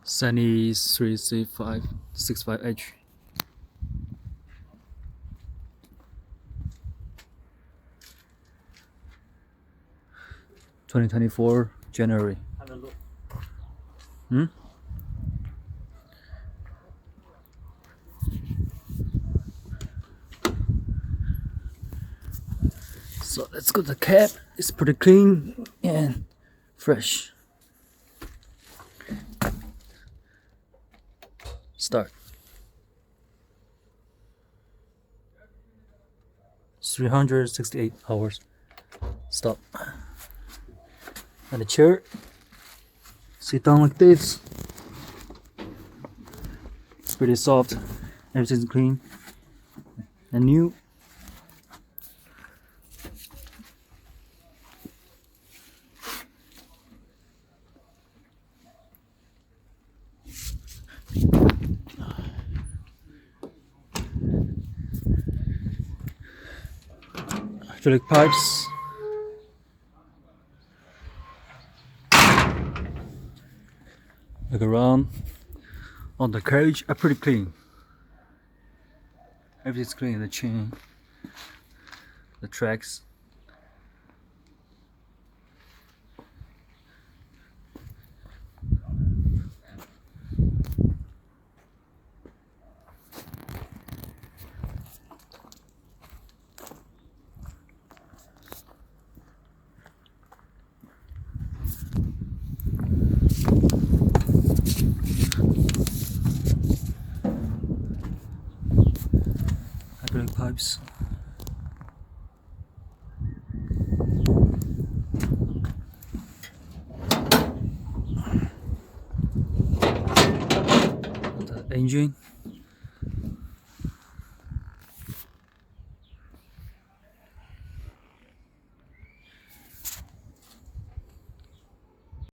sany365h. 2024 January. Hmm? So let's go to the cab. It's pretty clean and fresh. Start. 368 hours. Stop. And the chair. Sit down like this. It's pretty soft. Everything's clean and new. Hydraulic pipes. Look around. On the carriage are pretty clean. Everything's clean. The chain, the tracks. Hydraulic pipes. The engine.